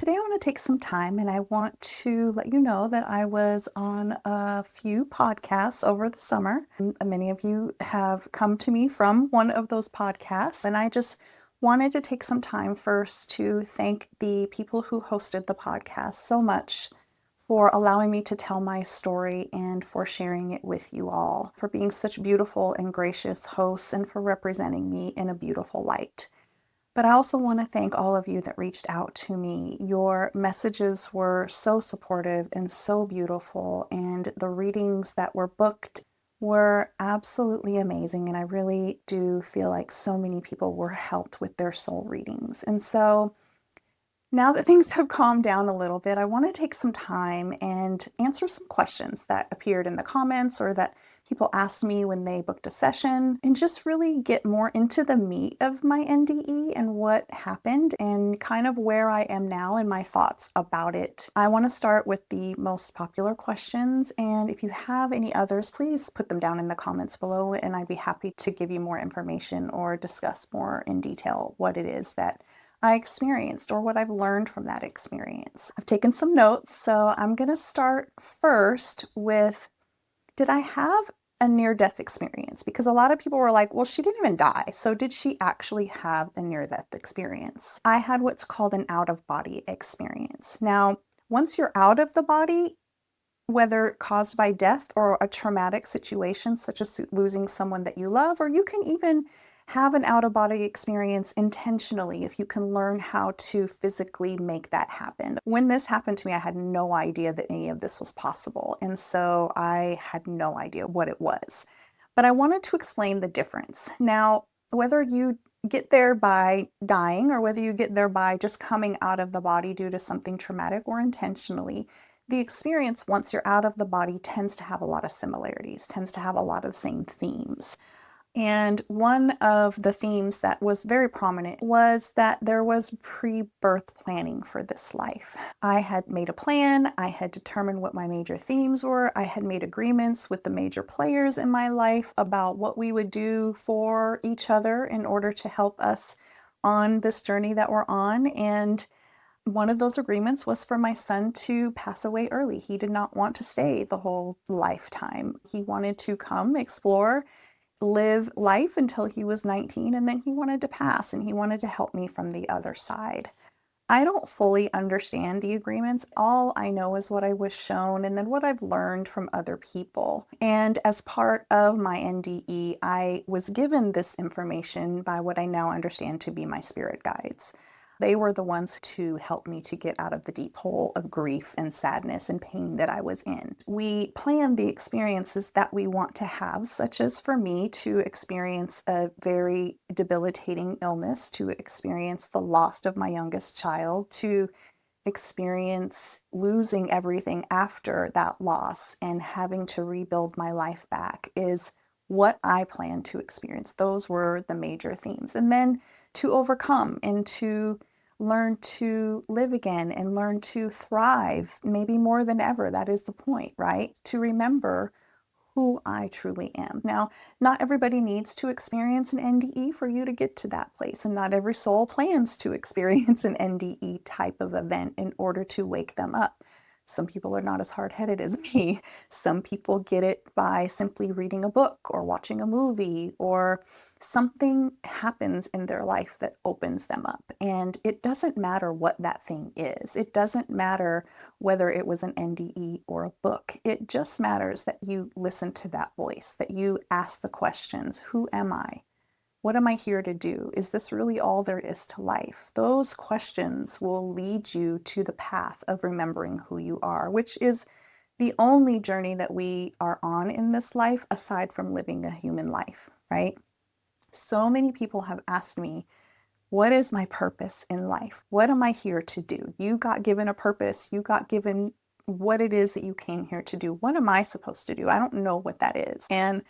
Today I want to take some time and I want to let you know that I was on a few podcasts over the summer. Many of you have come to me from one of those podcasts, and I just wanted to take some time first to thank the people who hosted the podcast so much for allowing me to tell my story and for sharing it with you all, for being such beautiful and gracious hosts and for representing me in a beautiful light. But I also want to thank all of you that reached out to me. Your messages were so supportive and so beautiful, and the readings that were booked were absolutely amazing. And I really do feel like so many people were helped with their soul readings. And so now that things have calmed down a little bit, I want to take some time and answer some questions that appeared in the comments or that people asked me when they booked a session, and just really get more into the meat of my NDE and what happened and kind of where I am now and my thoughts about it. I want to start with the most popular questions, and if you have any others, please put them down in the comments below and I'd be happy to give you more information or discuss more in detail what it is that I experienced or what I've learned from that experience. I've taken some notes, so I'm going to start first with, did I have a near-death experience? Because a lot of people were like, well, she didn't even die, so did she actually have a near-death experience? I had what's called an out-of-body experience. Now, once you're out of the body, whether caused by death or a traumatic situation, such as losing someone that you love, or you can even have an out-of-body experience intentionally if you can learn how to physically make that happen. When this happened to me, I had no idea that any of this was possible, and so I had no idea what it was. But I wanted to explain the difference. Now, whether you get there by dying or whether you get there by just coming out of the body due to something traumatic or intentionally, the experience once you're out of the body tends to have a lot of similarities, tends to have a lot of the same themes. And one of the themes that was very prominent was that there was pre-birth planning for this life. I had made a plan, I had determined what my major themes were, I had made agreements with the major players in my life about what we would do for each other in order to help us on this journey that we're on. And one of those agreements was for my son to pass away early. He did not want to stay the whole lifetime. He wanted to come, explore, live life until he was 19, and then he wanted to pass and he wanted to help me from the other side. I don't fully understand the agreements. All I know is what I was shown and then what I've learned from other people. And as part of my NDE, I was given this information by what I now understand to be my spirit guides. They were the ones to help me to get out of the deep hole of grief and sadness and pain that I was in. We plan the experiences that we want to have, such as for me to experience a very debilitating illness, to experience the loss of my youngest child, to experience losing everything after that loss and having to rebuild my life back is what I plan to experience. Those were the major themes. And then to overcome and to learn to live again and learn to thrive, maybe more than ever. That is the point, right? To remember who I truly am. Now, not everybody needs to experience an NDE for you to get to that place, and not every soul plans to experience an NDE type of event in order to wake them up. Some people are not as hard-headed as me. Some people get it by simply reading a book or watching a movie, or something happens in their life that opens them up. And it doesn't matter what that thing is. It doesn't matter whether it was an NDE or a book. It just matters that you listen to that voice, that you ask the questions. Who am I? What am I here to do? Is this really all there is to life? Those questions will lead you to the path of remembering who you are, which is the only journey that we are on in this life aside from living a human life, right? So many people have asked me, what is my purpose in life? What am I here to do? You got given a purpose. You got given what it is that you came here to do. What am I supposed to do? I don't know what that is. And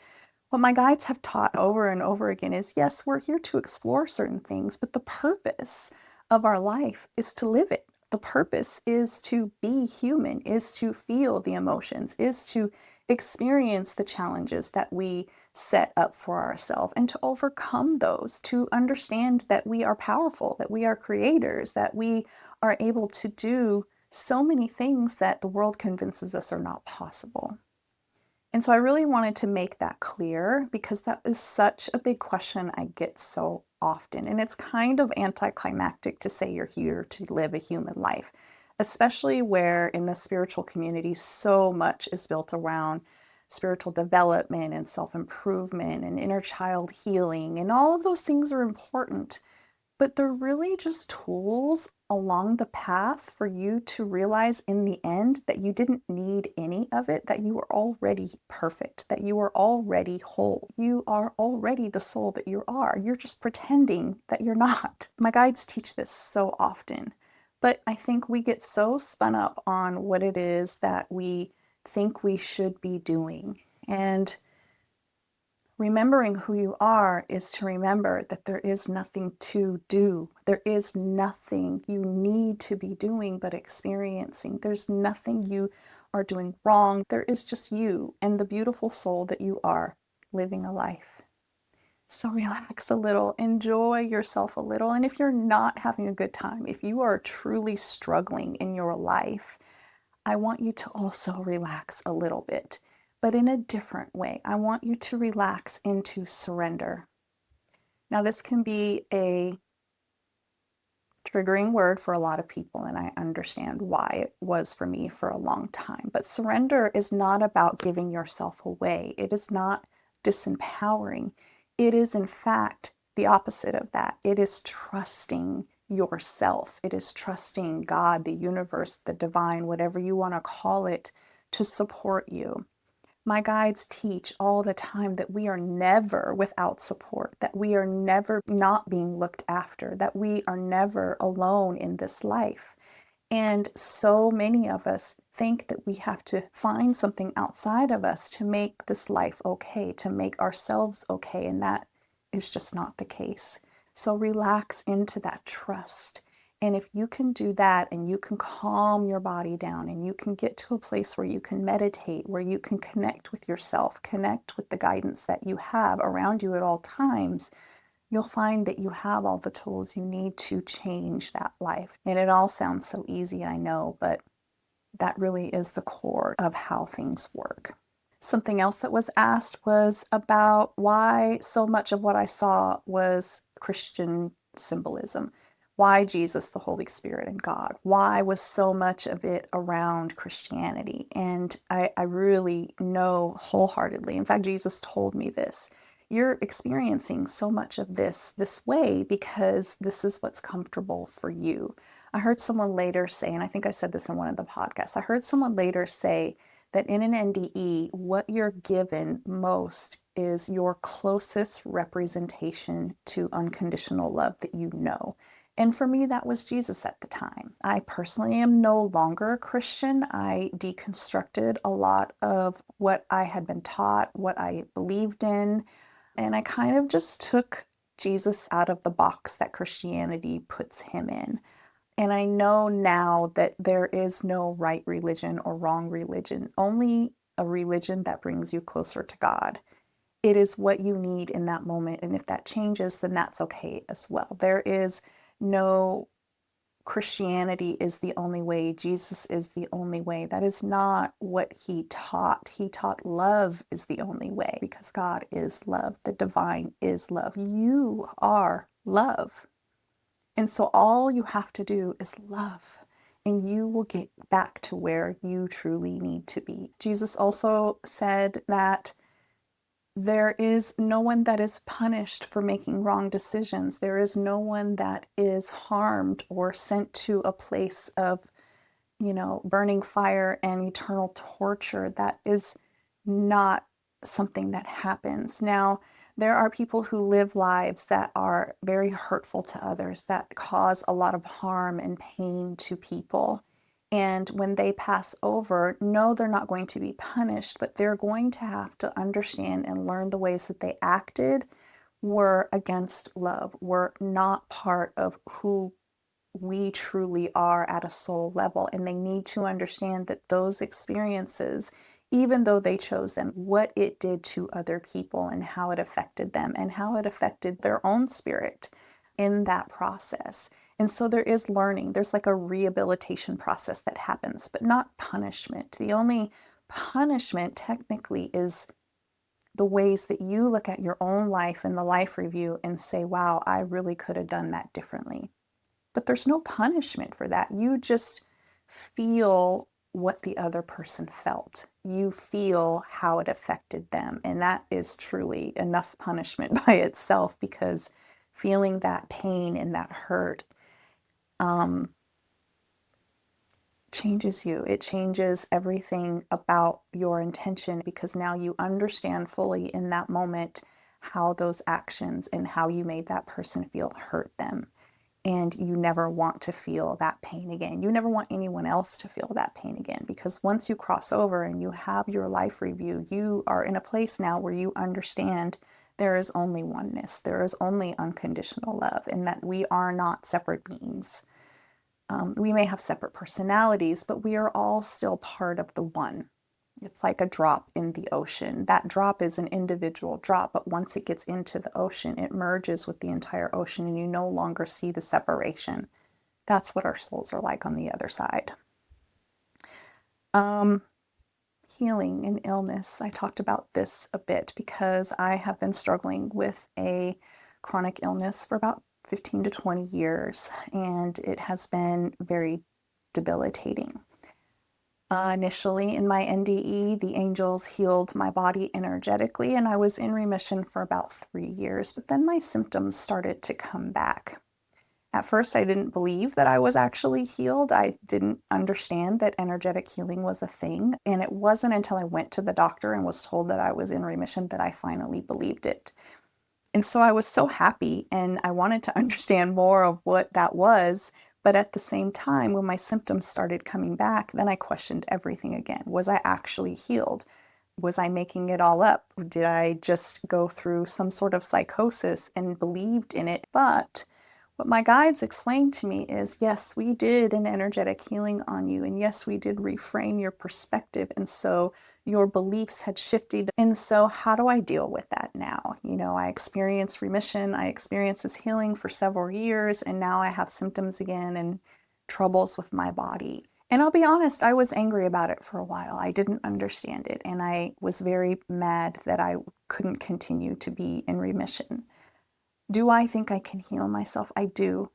what my guides have taught over and over again is, yes, we're here to explore certain things, but the purpose of our life is to live it. The purpose is to be human, is to feel the emotions, is to experience the challenges that we set up for ourselves and to overcome those, to understand that we are powerful, that we are creators, that we are able to do so many things that the world convinces us are not possible. And so I really wanted to make that clear because that is such a big question I get so often. And it's kind of anticlimactic to say you're here to live a human life, especially where in the spiritual community, so much is built around spiritual development and self improvement and inner child healing. And all of those things are important. But they're really just tools along the path for you to realize in the end that you didn't need any of it, that you were already perfect, that you were already whole. You are already the soul that you are. You're just pretending that you're not. My guides teach this so often, but I think we get so spun up on what it is that we think we should be doing. And remembering who you are is to remember that there is nothing to do. There is nothing you need to be doing but experiencing. There's nothing you are doing wrong. There is just you and the beautiful soul that you are living a life. So relax a little, enjoy yourself a little. And if you're not having a good time, if you are truly struggling in your life, I want you to also relax a little bit, but in a different way. I want you to relax into surrender. Now, this can be a triggering word for a lot of people, and I understand why it was for me for a long time. But surrender is not about giving yourself away. It is not disempowering. It is, in fact, the opposite of that. It is trusting yourself. It is trusting God, the universe, the divine, whatever you want to call it, to support you. My guides teach all the time that we are never without support, that we are never not being looked after, that we are never alone in this life. And so many of us think that we have to find something outside of us to make this life okay, to make ourselves okay. And that is just not the case. So relax into that trust. And if you can do that and you can calm your body down and you can get to a place where you can meditate, where you can connect with yourself, connect with the guidance that you have around you at all times, you'll find that you have all the tools you need to change that life. And it all sounds so easy, I know, but that really is the core of how things work. Something else that was asked was about why so much of what I saw was Christian symbolism. Why Jesus, the Holy Spirit, and God? Why was so much of it around Christianity? And I really know wholeheartedly. In fact, Jesus told me this. You're experiencing so much of this way because this is what's comfortable for you. I heard someone later say, and I think I said this in one of the podcasts, I heard someone later say that in an NDE, what you're given most is your closest representation to unconditional love that you know. And for me, that was Jesus at the time. I personally am no longer a Christian. I deconstructed a lot of what I had been taught, what I believed in, and I kind of just took Jesus out of the box that Christianity puts him in. And I know now that there is no right religion or wrong religion, only a religion that brings you closer to God. It is what you need in that moment. And if that changes, then that's okay as well. There is no Christianity is the only way, Jesus is the only way. That is not what he taught. He taught love is the only way because God is love. The divine is love. You are love. And so all you have to do is love, and you will get back to where you truly need to be. Jesus also said that there is no one that is punished for making wrong decisions. There is no one that is harmed or sent to a place of, burning fire and eternal torture. That is not something that happens. Now, there are people who live lives that are very hurtful to others, that cause a lot of harm and pain to people. And when they pass over, no, they're not going to be punished, but they're going to have to understand and learn the ways that they acted were against love, were not part of who we truly are at a soul level. And they need to understand that those experiences, even though they chose them, what it did to other people and how it affected them and how it affected their own spirit in that process. And so there is learning. There's like a rehabilitation process that happens, but not punishment. The only punishment technically is the ways that you look at your own life in the life review and say, wow, I really could have done that differently. But there's no punishment for that. You just feel what the other person felt. You feel how it affected them. And that is truly enough punishment by itself, because feeling that pain and that hurt changes you. It changes everything about your intention, because now you understand fully in that moment how those actions and how you made that person feel hurt them. And you never want to feel that pain again. You never want anyone else to feel that pain again, because once you cross over and you have your life review, you are in a place now where you understand there is only oneness, there is only unconditional love, and that we are not separate beings. We may have separate personalities, but we are all still part of the one. It's like a drop in the ocean. That drop is an individual drop, but once it gets into the ocean, it merges with the entire ocean and you no longer see the separation. That's what our souls are like on the other side. Healing and illness. I talked about this a bit because I have been struggling with a chronic illness for about 15 to 20 years, and it has been very debilitating. Initially in my NDE, the angels healed my body energetically, and I was in remission for about 3 years, but then my symptoms started to come back. At first, I didn't believe that I was actually healed. I didn't understand that energetic healing was a thing, and it wasn't until I went to the doctor and was told that I was in remission that I finally believed it. And so I was so happy, and I wanted to understand more of what that was. But at the same time, when my symptoms started coming back, then I questioned everything again. Was I actually healed? Was I making it all up? Did I just go through some sort of psychosis and believed in it? But what my guides explained to me is, yes, we did an energetic healing on you. And yes, we did reframe your perspective. And so your beliefs had shifted. And so how do I deal with that now? You know, I experienced remission. I experienced this healing for several years. And now I have symptoms again and troubles with my body. And I'll be honest, I was angry about it for a while. I didn't understand it. And I was very mad that I couldn't continue to be in remission. Do I think I can heal myself? I do.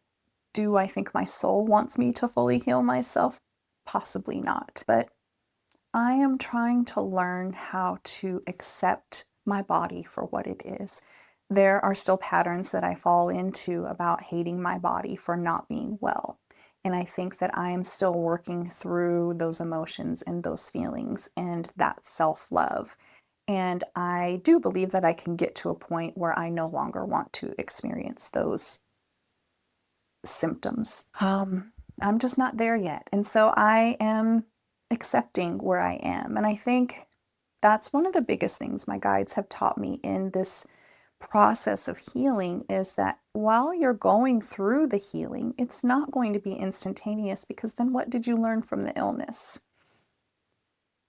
Do I think my soul wants me to fully heal myself? Possibly not. But I am trying to learn how to accept my body for what it is. There are still patterns that I fall into about hating my body for not being well. And I think that I am still working through those emotions and those feelings and that self-love. And I do believe that I can get to a point where I no longer want to experience those symptoms. I'm just not there yet. And so I am accepting where I am. And I think that's one of the biggest things my guides have taught me in this process of healing, is that while you're going through the healing, it's not going to be instantaneous, because then what did you learn from the illness?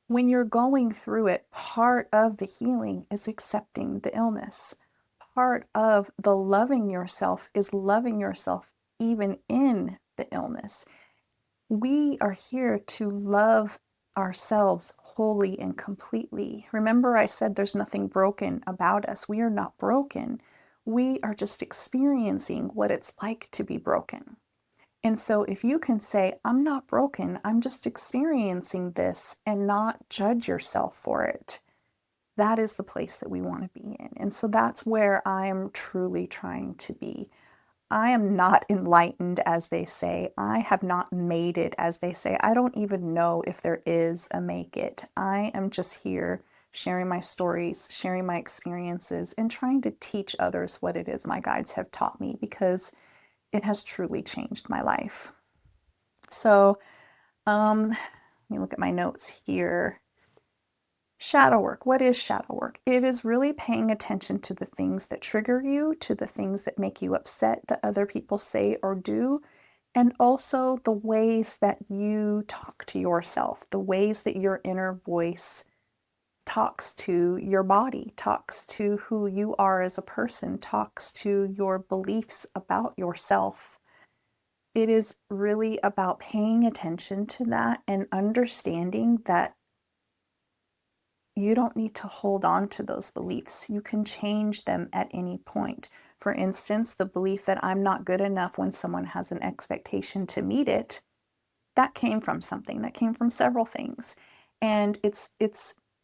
When you're going through it, part of the healing is accepting the illness. Part of the loving yourself is loving yourself even in the illness. We are here to love ourselves wholly and completely. Remember, I said there's nothing broken about us. We are not broken. We are just experiencing what it's like to be broken. And so if you can say, I'm not broken, I'm just experiencing this, and not judge yourself for it, that is the place that we want to be in. And so that's where I am truly trying to be. I am not enlightened, as they say. I have not made it, as they say. I don't even know if there is a make it. I am just here sharing my stories, sharing my experiences, and trying to teach others what it is my guides have taught me, because it has truly changed my life. So let me look at my notes here. Shadow work. What is shadow work? It is really paying attention to the things that trigger you, to the things that make you upset that other people say or do, and also the ways that you talk to yourself, the ways that your inner voice talks to your body, talks to who you are as a person, talks to your beliefs about yourself. it is really about paying attention to that and understanding that you don't need to hold on to those beliefs. You can change them at any point. For instance, the belief that I'm not good enough when someone has an expectation to meet it, that came from something, that came from several things. And it's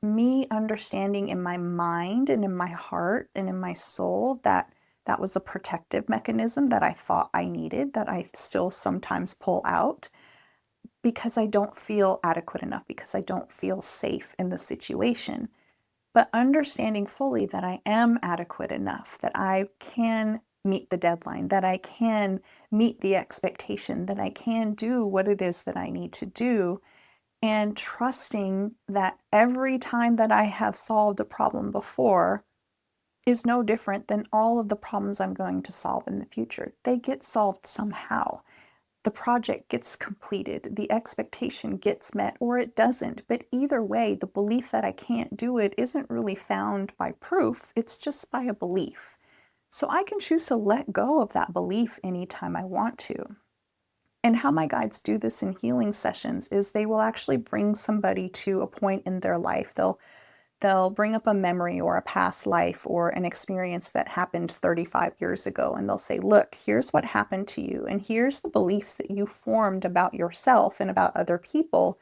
me understanding in my mind and in my heart and in my soul that that was a protective mechanism that I thought I needed, that I still sometimes pull out because I don't feel adequate enough, because I don't feel safe in the situation. But understanding fully that I am adequate enough, that I can meet the deadline, that I can meet the expectation, that I can do what it is that I need to do, and trusting that every time that I have solved a problem before is no different than all of the problems I'm going to solve in the future. They get solved somehow. The project gets completed, the expectation gets met, or it doesn't. But either way, the belief that I can't do it isn't really found by proof, it's just by a belief. So I can choose to let go of that belief anytime I want to. And how my guides do this in healing sessions is they will actually bring somebody to a point in their life. They'll bring up a memory or a past life or an experience that happened 35 years ago, and they'll say, look, here's what happened to you, and here's the beliefs that you formed about yourself and about other people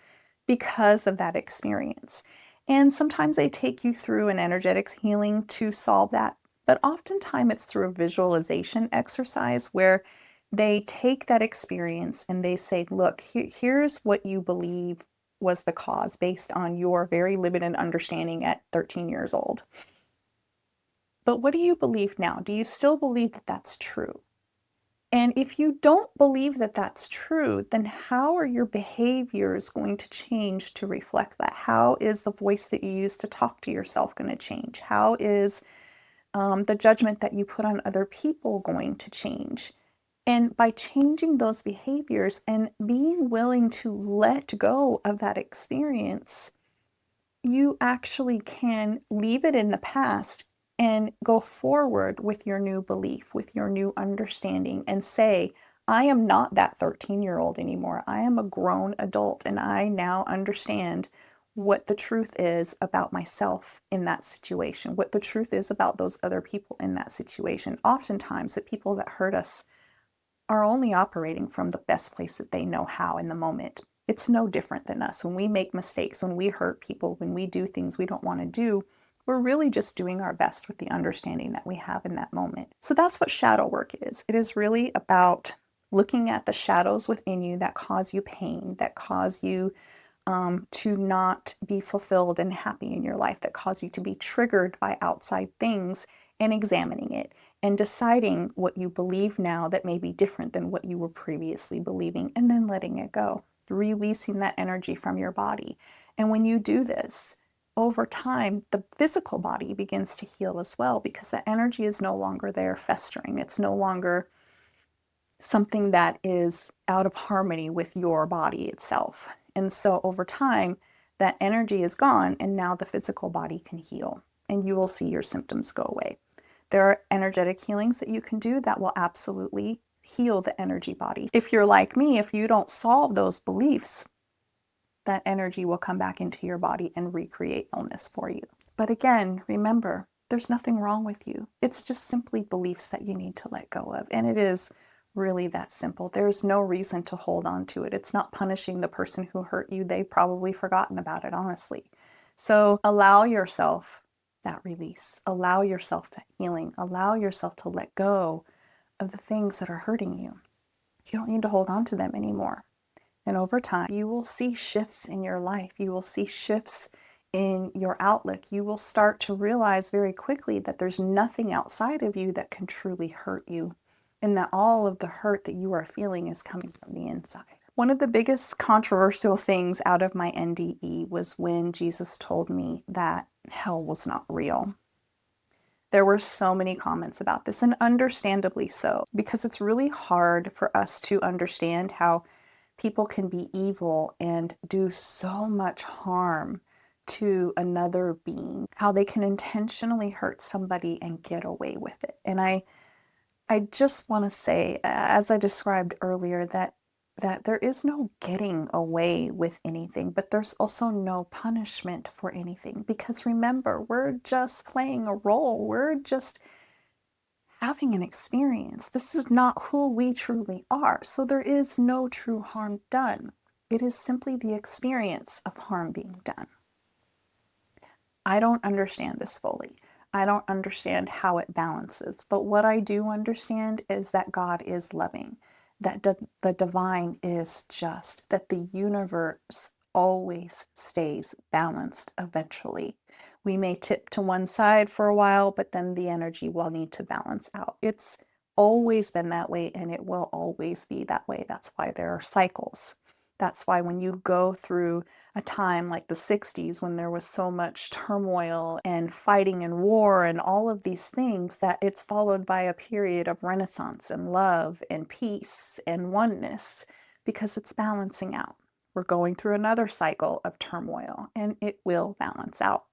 because of that experience. And sometimes they take you through an energetics healing to solve that, but oftentimes it's through a visualization exercise where they take that experience and they say, look, here's what you believe was the cause based on your very limited understanding at 13 years old. But what do you believe now? Do you still believe that that's true? And if you don't believe that that's true, then how are your behaviors going to change to reflect that? How is the voice that you use to talk to yourself going to change? How is the judgment that you put on other people going to change? And by changing those behaviors and being willing to let go of that experience, you actually can leave it in the past and go forward with your new belief, with your new understanding, and say, I am not that 13-year-old anymore. I am a grown adult, and I now understand what the truth is about myself in that situation, what the truth is about those other people in that situation. Oftentimes, the people that hurt us are only operating from the best place that they know how in the moment. It's no different than us. When we make mistakes, when we hurt people, when we do things we don't want to do, we're really just doing our best with the understanding that we have in that moment. So that's what shadow work is. It is really about looking at the shadows within you that cause you pain, that cause you to not be fulfilled and happy in your life, that cause you to be triggered by outside things, and examining it and deciding what you believe now that may be different than what you were previously believing, and then letting it go, releasing that energy from your body. And when you do this, over time, the physical body begins to heal as well, because the energy is no longer there festering. It's no longer something that is out of harmony with your body itself. And so over time, that energy is gone, and now the physical body can heal, and you will see your symptoms go away. There are energetic healings that you can do that will absolutely heal the energy body. If you're like me, if you don't solve those beliefs, that energy will come back into your body and recreate illness for you. But again, remember, there's nothing wrong with you. It's just simply beliefs that you need to let go of. And it is really that simple. There's no reason to hold on to it. It's not punishing the person who hurt you. They've probably forgotten about it, honestly. So allow yourself that release. Allow yourself that healing. Allow yourself to let go of the things that are hurting you. You don't need to hold on to them anymore. And over time, you will see shifts in your life. You will see shifts in your outlook. You will start to realize very quickly that there's nothing outside of you that can truly hurt you, and that all of the hurt that you are feeling is coming from the inside. One of the biggest controversial things out of my NDE was when Jesus told me that hell was not real. There were so many comments about this, and understandably so, because it's really hard for us to understand how people can be evil and do so much harm to another being, how they can intentionally hurt somebody and get away with it. And I I just want to say, as I described earlier, that there is no getting away with anything, but there's also no punishment for anything. Because remember, we're just playing a role. We're just having an experience. This is not who we truly are. So there is no true harm done. It is simply the experience of harm being done. I don't understand this fully. I don't understand how it balances. But what I do understand is that God is loving, that the divine is just, that the universe always stays balanced eventually. We may tip to one side for a while, but then the energy will need to balance out. It's always been that way, and it will always be that way. That's why there are cycles. That's why when you go through a time like the 60s when there was so much turmoil and fighting and war and all of these things, that it's followed by a period of renaissance and love and peace and oneness, because it's balancing out. We're going through another cycle of turmoil, and it will balance out.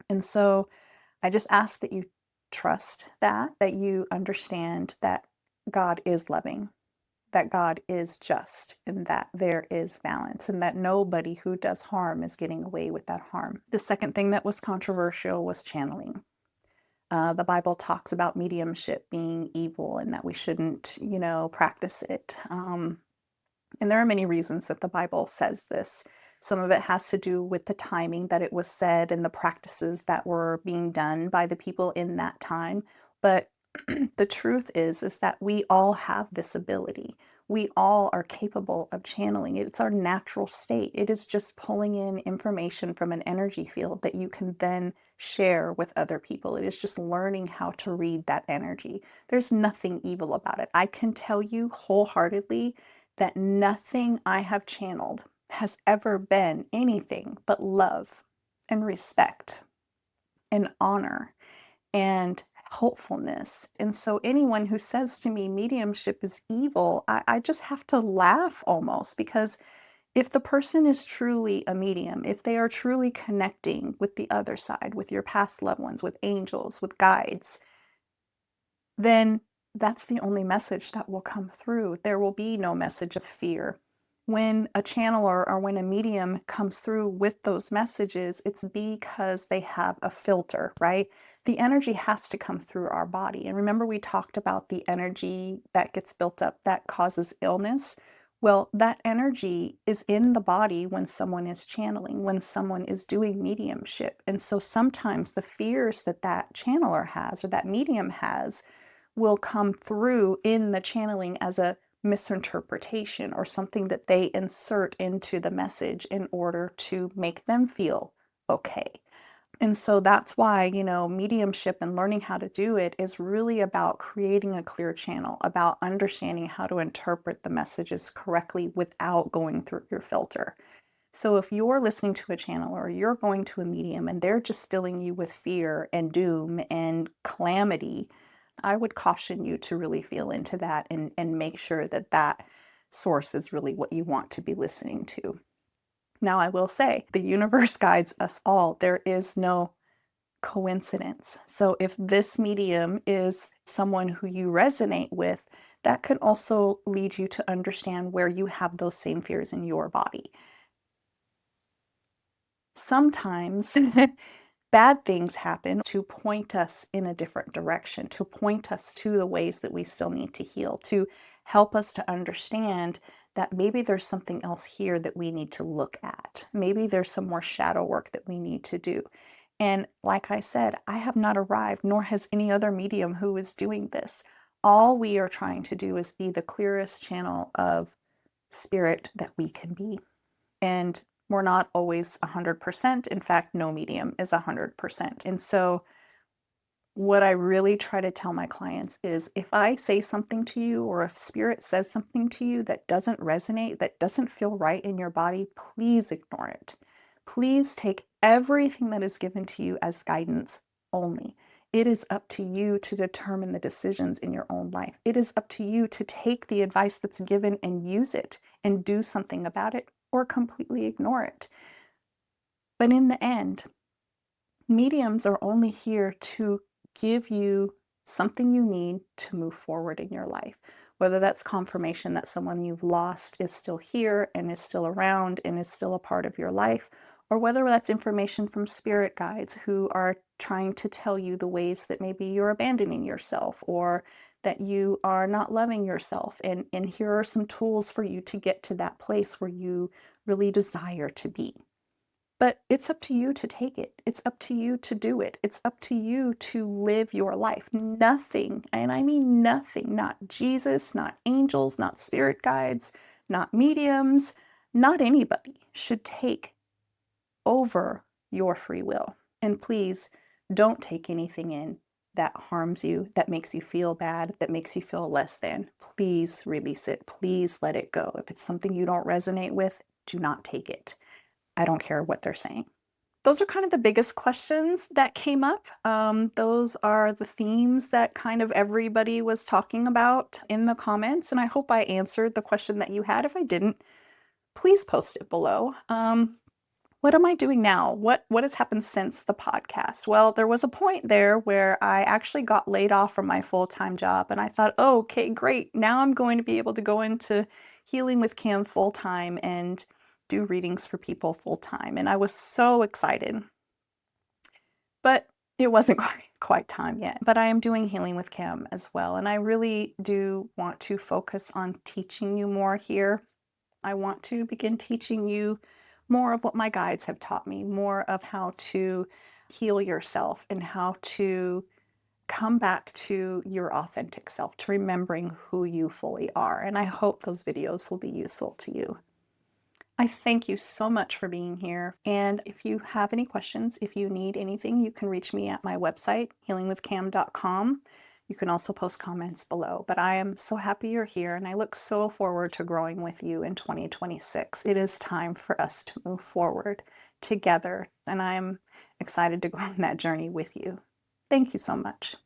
And so I just ask that you trust that you understand that God is loving, that God is just, and that there is balance, and that nobody who does harm is getting away with that harm. The second thing that was controversial was channeling. The Bible talks about mediumship being evil and that we shouldn't, practice it. And there are many reasons that the Bible says this. Some of it has to do with the timing that it was said and the practices that were being done by the people in that time. But the truth is that we all have this ability. We all are capable of channeling it. It's our natural state. It is just pulling in information from an energy field that you can then share with other people. It is just learning how to read that energy. There's nothing evil about it. I can tell you wholeheartedly that nothing I have channeled has ever been anything but love and respect and honor and helpfulness. And so anyone who says to me mediumship is evil, I just have to laugh almost, because if the person is truly a medium, if they are truly connecting with the other side, with your past loved ones, with angels, with guides, then that's the only message that will come through. There will be no message of fear. When a channeler or when a medium comes through with those messages, it's because they have a filter, right? The energy has to come through our body. And remember, we talked about the energy that gets built up that causes illness. Well, that energy is in the body when someone is channeling, when someone is doing mediumship. And so sometimes the fears that that channeler has or that medium has will come through in the channeling as a misinterpretation or something that they insert into the message in order to make them feel okay. And so that's why, mediumship and learning how to do it is really about creating a clear channel, about understanding how to interpret the messages correctly without going through your filter. So if you're listening to a channel or you're going to a medium and they're just filling you with fear and doom and calamity, I would caution you to really feel into that and make sure that that source is really what you want to be listening to. Now, I will say the universe guides us all. There is no coincidence. So if this medium is someone who you resonate with, that can also lead you to understand where you have those same fears in your body. Sometimes bad things happen to point us in a different direction, to point us to the ways that we still need to heal, to help us to understand that maybe there's something else here that we need to look at. Maybe there's some more shadow work that we need to do. And like I said, I have not arrived, nor has any other medium who is doing this. All we are trying to do is be the clearest channel of spirit that we can be. And we're not always 100%. In fact, no medium is 100%. And so what I really try to tell my clients is if I say something to you or if spirit says something to you that doesn't resonate, that doesn't feel right in your body, please ignore it. Please take everything that is given to you as guidance only. It is up to you to determine the decisions in your own life. It is up to you to take the advice that's given and use it and do something about it or completely ignore it. But in the end, mediums are only here to give you something you need to move forward in your life. Whether that's confirmation that someone you've lost is still here and is still around and is still a part of your life, or whether that's information from spirit guides who are trying to tell you the ways that maybe you're abandoning yourself or that you are not loving yourself. And here are some tools for you to get to that place where you really desire to be. But it's up to you to take it. It's up to you to do it. It's up to you to live your life. Nothing, and I mean nothing, not Jesus, not angels, not spirit guides, not mediums, not anybody should take over your free will. And please don't take anything in that harms you, that makes you feel bad, that makes you feel less than. Please release it. Please let it go. If it's something you don't resonate with, do not take it. I don't care what they're saying. Those are kind of the biggest questions that came up. Those are the themes that kind of everybody was talking about in the comments, and I hope I answered the question that you had. If I didn't, please post it below. What am I doing now? What has happened since the podcast? Well, there was a point there where I actually got laid off from my full-time job, and I thought, oh, okay, great. Now I'm going to be able to go into Healing with Cam full-time and do readings for people full-time. And I was so excited. But it wasn't quite time yet. But I am doing Healing with Cam as well. And I really do want to focus on teaching you more here. I want to begin teaching you more of what my guides have taught me, more of how to heal yourself and how to come back to your authentic self, to remembering who you fully are. And I hope those videos will be useful to you. I thank you so much for being here. And if you have any questions, if you need anything, you can reach me at my website, healingwithcam.com. You can also post comments below. But I am so happy you're here, and I look so forward to growing with you in 2026. It is time for us to move forward together, and I am excited to go on that journey with you. Thank you so much.